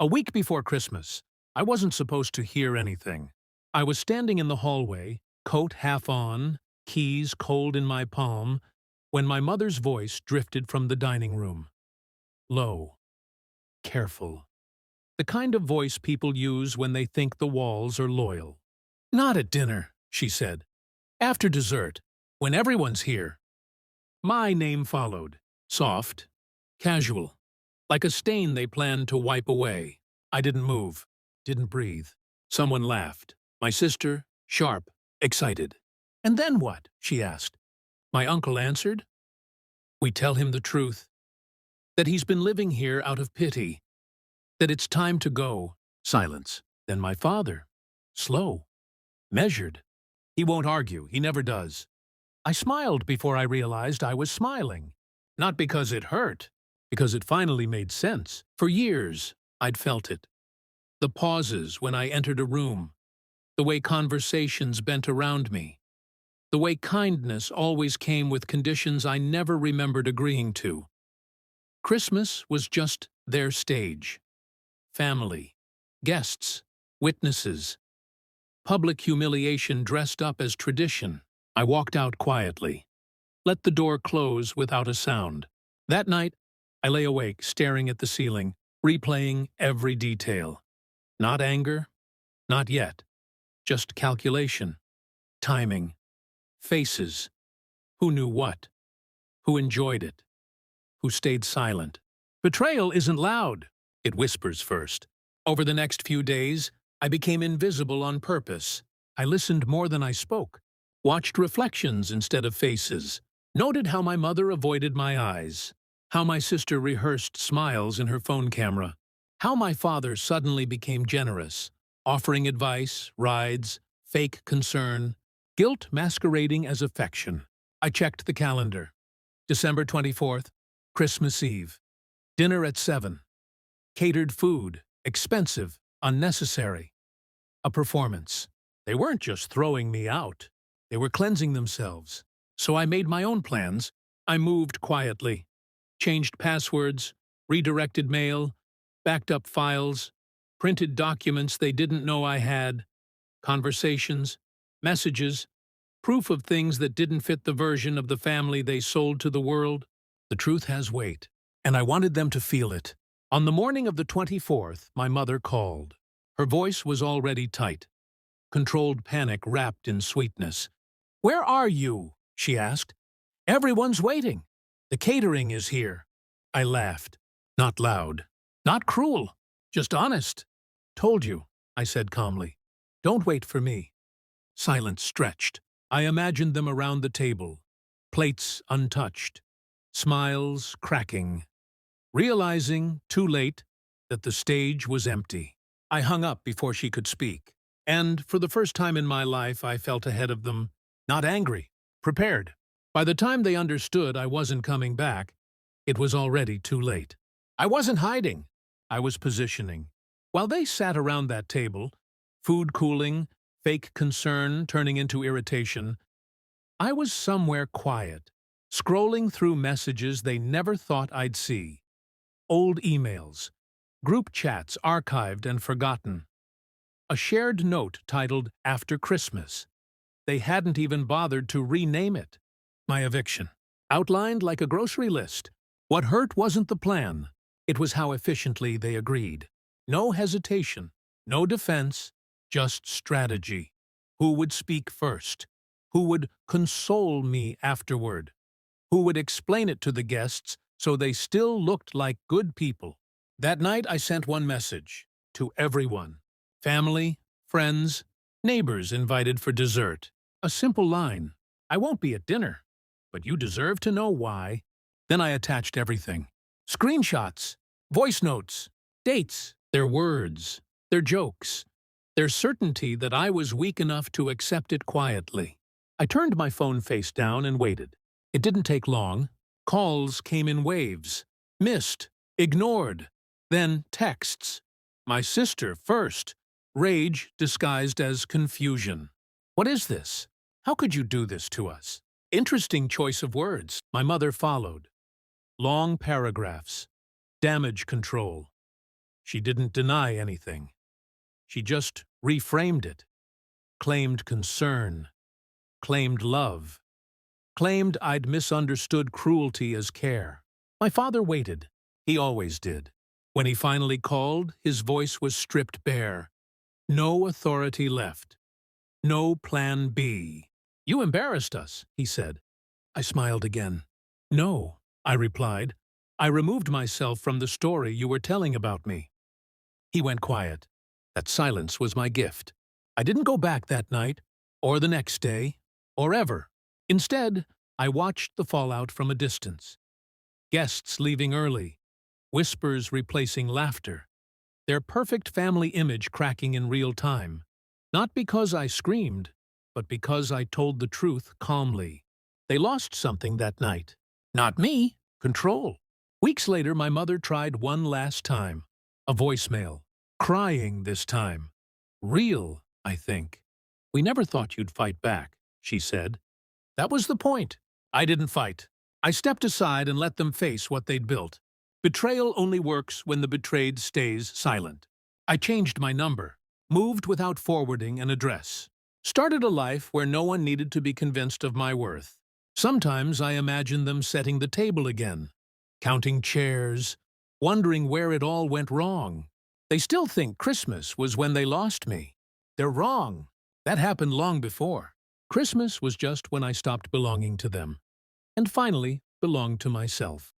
A week before Christmas, I wasn't supposed to hear anything. I was standing in the hallway, coat half on, keys cold in my palm, when my mother's voice drifted from the dining room. Low, careful. The kind of voice people use when they think the walls are loyal. "Not at dinner," she said. "After dessert, when everyone's here." My name followed. Soft, casual, like a stain they planned to wipe away. I didn't move, didn't breathe. Someone laughed. My sister, sharp, excited. "And then what?" she asked. My uncle answered. "We tell him the truth. That he's been living here out of pity. That it's time to go." Silence. Then my father. Slow. Measured. He won't argue. He never does. I smiled before I realized I was smiling. Not because it hurt, because it finally made sense. For years, I'd felt it. The pauses when I entered a room. The way conversations bent around me. The way kindness always came with conditions I never remembered agreeing to. Christmas was just their stage. Family, guests, witnesses. Public humiliation dressed up as tradition. I walked out quietly. Let the door close without a sound. That night, I lay awake, staring at the ceiling, replaying every detail. Not anger, not yet. Just calculation, timing, faces. Who knew what? Who enjoyed it? Who stayed silent? Betrayal isn't loud. It whispers first. Over the next few days, I became invisible on purpose. I listened more than I spoke, watched reflections instead of faces, noted how my mother avoided my eyes, how my sister rehearsed smiles in her phone camera, how my father suddenly became generous, offering advice, rides, fake concern, guilt masquerading as affection. I checked the calendar. December 24th, Christmas Eve. Dinner at 7. Catered food, expensive, unnecessary. A performance. They weren't just throwing me out. They were cleansing themselves. So I made my own plans. I moved quietly. Changed passwords, redirected mail, backed up files, printed documents they didn't know I had, conversations, messages, proof of things that didn't fit the version of the family they sold to the world. The truth has weight, and I wanted them to feel it. On the morning of the 24th, my mother called. Her voice was already tight. Controlled panic wrapped in sweetness. "Where are you?" she asked. "Everyone's waiting. The catering is here." I laughed. Not loud. Not cruel. Just honest. "Told you," I said calmly. "Don't wait for me." Silence stretched. I imagined them around the table. Plates untouched. Smiles cracking. Realizing, too late, that the stage was empty. I hung up before she could speak. And, for the first time in my life, I felt ahead of them. Not angry. Prepared. By the time they understood I wasn't coming back, it was already too late. I wasn't hiding. I was positioning. While they sat around that table, food cooling, fake concern turning into irritation, I was somewhere quiet, scrolling through messages they never thought I'd see. Old emails, group chats archived and forgotten. A shared note titled "After Christmas." They hadn't even bothered to rename it. My eviction. Outlined like a grocery list. What hurt wasn't the plan. It was how efficiently they agreed. No hesitation, no defense, just strategy. Who would speak first? Who would console me afterward? Who would explain it to the guests so they still looked like good people? That night I sent one message. To everyone. Family, friends, neighbors invited for dessert. A simple line. "I won't be at dinner, but you deserve to know why." Then I attached everything. Screenshots, voice notes, dates, their words, their jokes, their certainty that I was weak enough to accept it quietly. I turned my phone face down and waited. It didn't take long. Calls came in waves. Missed, ignored, then texts. My sister first. Rage disguised as confusion. "What is this? How could you do this to us?" Interesting choice of words. My mother followed. Long paragraphs. Damage control. She didn't deny anything. She just reframed it, claimed concern, claimed love, claimed I'd misunderstood cruelty as care. My father waited. He always did. When he finally called, his voice was stripped bare. No authority left. No plan B. "You embarrassed us," he said. I smiled again. "No," I replied. "I removed myself from the story you were telling about me." He went quiet. That silence was my gift. I didn't go back that night, or the next day, or ever. Instead, I watched the fallout from a distance. Guests leaving early, whispers replacing laughter, their perfect family image cracking in real time. Not because I screamed, but because I told the truth calmly. They lost something that night. Not me. Control. Weeks later, my mother tried one last time. A voicemail. Crying this time. Real, I think. "We never thought you'd fight back," she said. That was the point. I didn't fight. I stepped aside and let them face what they'd built. Betrayal only works when the betrayed stays silent. I changed my number, moved without forwarding an address, started a life where no one needed to be convinced of my worth. Sometimes I imagine them setting the table again, counting chairs, wondering where it all went wrong. They still think Christmas was when they lost me. They're wrong. That happened long before. Christmas was just when I stopped belonging to them, and finally belonged to myself.